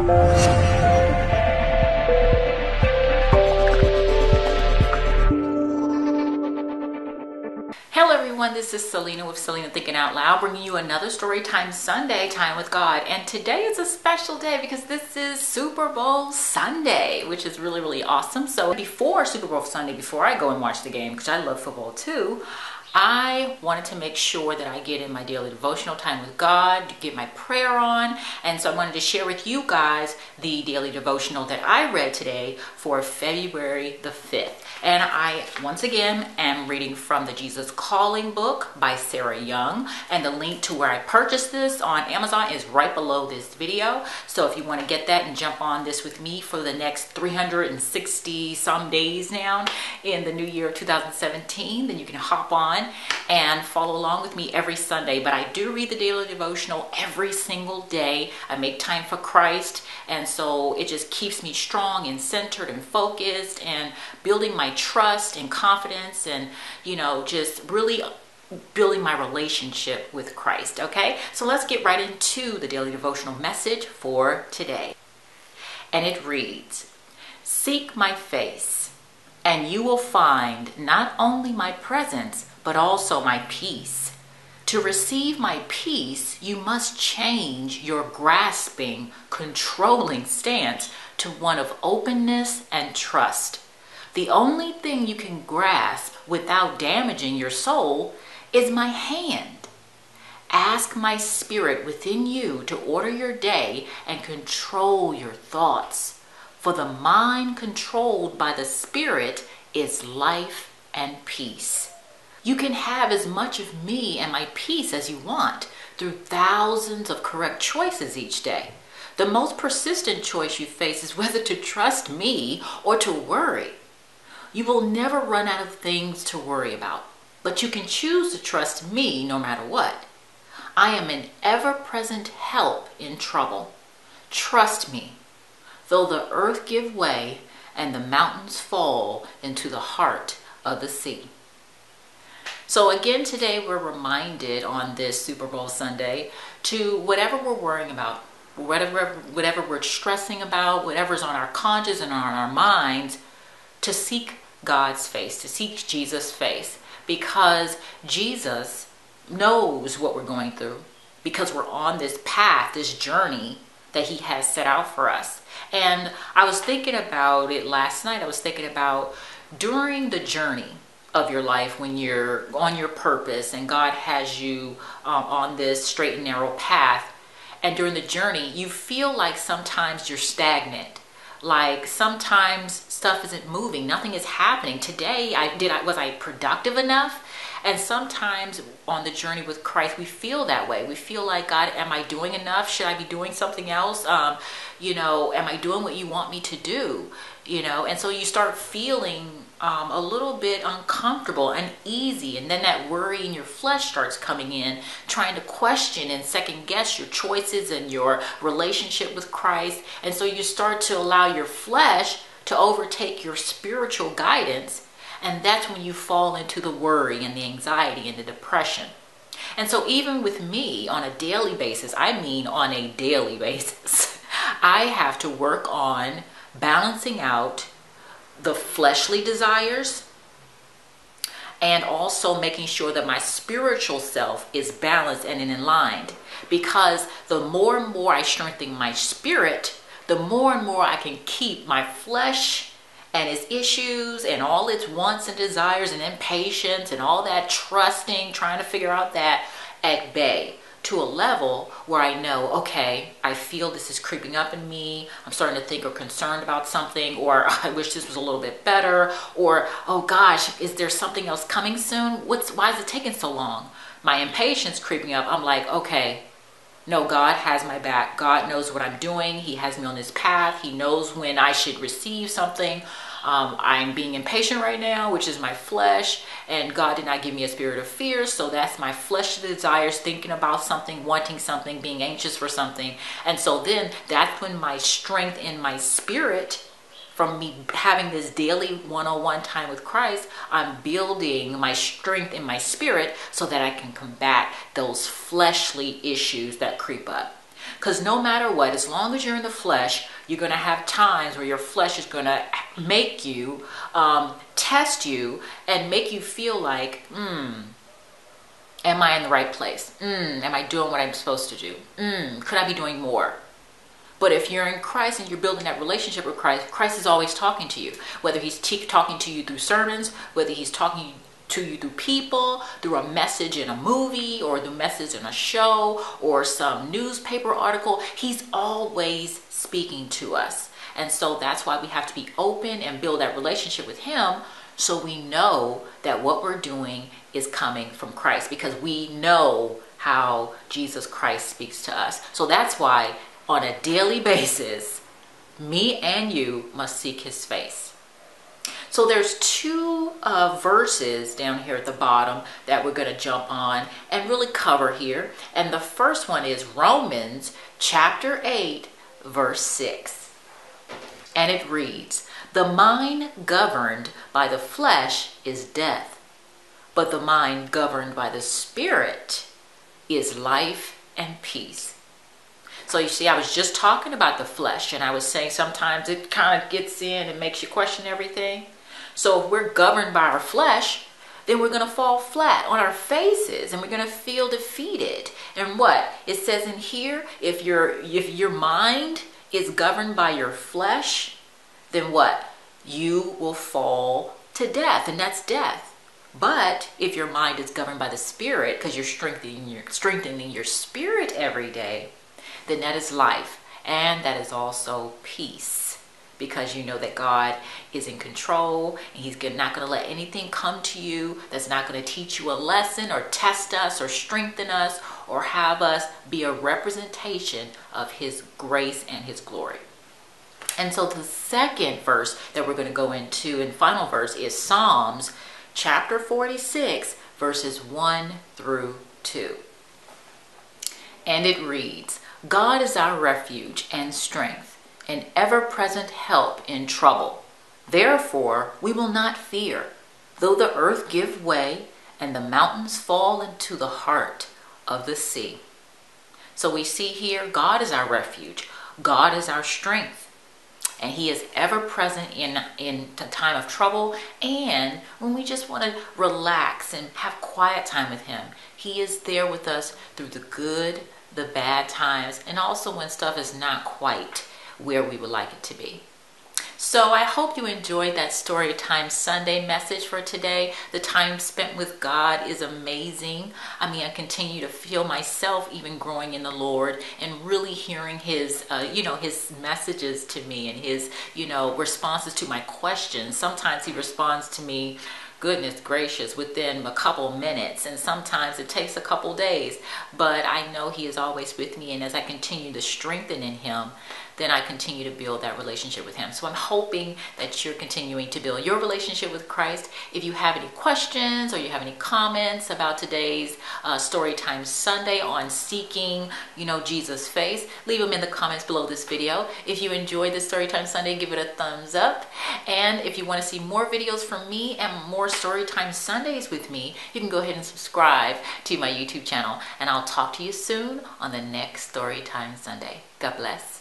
Hello everyone, this is Selena with Selena Thinking Out Loud, bringing you another Storytime Sunday, Time with God. And today is a special day because this is Super Bowl Sunday, which is really, really awesome. So before Super Bowl Sunday, before I go and watch the game, because I love football too, I wanted to make sure that I get in my daily devotional time with God, to get my prayer on. And so I wanted to share with you guys the daily devotional that I read today for February the 5th. And I, once again, am reading from the Jesus Calling book by Sarah Young. And the link to where I purchased this on Amazon is right below this video. So if you want to get that and jump on this with me for the next 360 some days now in the new year of 2017, then you can hop on and follow along with me every Sunday. But I do read the daily devotional every single day. I make time for Christ, and so it just keeps me strong and centered and focused and building my trust and confidence, and just really building my relationship with Christ. Okay, so let's get right into the daily devotional message for today. And it reads, "Seek my face, and you will find not only my presence, but also my peace. To receive my peace, you must change your grasping, controlling stance to one of openness and trust. The only thing you can grasp without damaging your soul is my hand. Ask my spirit within you to order your day and control your thoughts. For the mind controlled by the spirit is life and peace. You can have as much of me and my peace as you want through thousands of correct choices each day. The most persistent choice you face is whether to trust me or to worry. You will never run out of things to worry about, but you can choose to trust me no matter what. I am an ever-present help in trouble. Trust me, though the earth give way and the mountains fall into the heart of the sea." So again, today we're reminded on this Super Bowl Sunday to whatever we're worrying about, whatever we're stressing about, whatever's on our conscience and on our minds, to seek God's face, to seek Jesus' face, because Jesus knows what we're going through, because we're on this path, this journey that he has set out for us. And I was thinking about it last night. I was thinking about during the journey of your life, when you're on your purpose and God has you on this straight and narrow path, and during the journey you feel like sometimes you're stagnant, like sometimes stuff isn't moving, nothing is happening. Today was I productive enough? And sometimes on the journey with Christ we feel that way. We feel like, God, am I doing enough? Should I be doing something else? Am I doing what you want me to do? And so you start feeling a little bit uncomfortable, uneasy, and then that worry in your flesh starts coming in, trying to question and second guess your choices and your relationship with Christ. And so you start to allow your flesh to overtake your spiritual guidance, and that's when you fall into the worry and the anxiety and the depression. And so even with me on a daily basis, I have to work on balancing out the fleshly desires and also making sure that my spiritual self is balanced and in line. Because the more and more I strengthen my spirit, the more and more I can keep my flesh and its issues and all its wants and desires and impatience and all that trusting, trying to figure out that at bay, to a level where I know, okay, I feel this is creeping up in me. I'm starting to think or concerned about something, or I wish this was a little bit better, or, oh gosh, is there something else coming soon? Why is it taking so long? My impatience creeping up. I'm like, okay, no, God has my back. God knows what I'm doing. He has me on this path. He knows when I should receive something. I'm being impatient right now, which is my flesh, and God did not give me a spirit of fear, so that's my fleshly desires, thinking about something, wanting something, being anxious for something. And so then that's when my strength in my spirit, from me having this daily one-on-one time with Christ, I'm building my strength in my spirit so that I can combat those fleshly issues that creep up. Because no matter what, as long as you're in the flesh, you're going to have times where your flesh is going to make you, test you, and make you feel like, am I in the right place? Am I doing what I'm supposed to do? Could I be doing more? But if you're in Christ and you're building that relationship with Christ, Christ is always talking to you. Whether he's talking to you through sermons, whether he's talking to you through people, through a message in a movie, or the message in a show, or some newspaper article, he's always speaking to us. And so that's why we have to be open and build that relationship with him, so we know that what we're doing is coming from Christ, because we know how Jesus Christ speaks to us. So that's why on a daily basis, me and you must seek his face. So there's two verses down here at the bottom that we're going to jump on and really cover here. And the first one is Romans chapter 8, verse 6. And it reads, "The mind governed by the flesh is death, but the mind governed by the Spirit is life and peace." So you see, I was just talking about the flesh, and I was saying sometimes it kind of gets in and makes you question everything. So if we're governed by our flesh, then we're going to fall flat on our faces, and we're going to feel defeated. And what? It says in here, if your mind is governed by your flesh, then what? You will fall to death, and that's death. But if your mind is governed by the Spirit, because you're strengthening your spirit every day, then that is life, and that is also peace, because you know that God is in control, and he's not going to let anything come to you that's not going to teach you a lesson or test us or strengthen us or have us be a representation of his grace and his glory. And so the second verse that we're going to go into, and final verse, is Psalms chapter 46, verses 1 through 2. And it reads, "God is our refuge and strength, an ever-present help in trouble. Therefore we will not fear, though the earth give way and the mountains fall into the heart of the sea." So we see here, God is our refuge. God is our strength. And he is ever present in the time of trouble, and when we just want to relax and have quiet time with him. He is there with us through the good, the bad times, and also when stuff is not quite where we would like it to be. So I hope you enjoyed that Storytime Sunday message for today. The time spent with God is amazing. I mean, I continue to feel myself even growing in the Lord and really hearing his, his messages to me, and his, responses to my questions. Sometimes he responds to me, goodness gracious, within a couple minutes, and sometimes it takes a couple days, but I know he is always with me, and as I continue to strengthen in him, then I continue to build that relationship with him. So I'm hoping that you're continuing to build your relationship with Christ. If you have any questions or you have any comments about today's Storytime Sunday on seeking, Jesus' face, leave them in the comments below this video. If you enjoyed this Storytime Sunday, give it a thumbs up. And if you want to see more videos from me and more Storytime Sundays with me, you can go ahead and subscribe to my YouTube channel. And I'll talk to you soon on the next Storytime Sunday. God bless.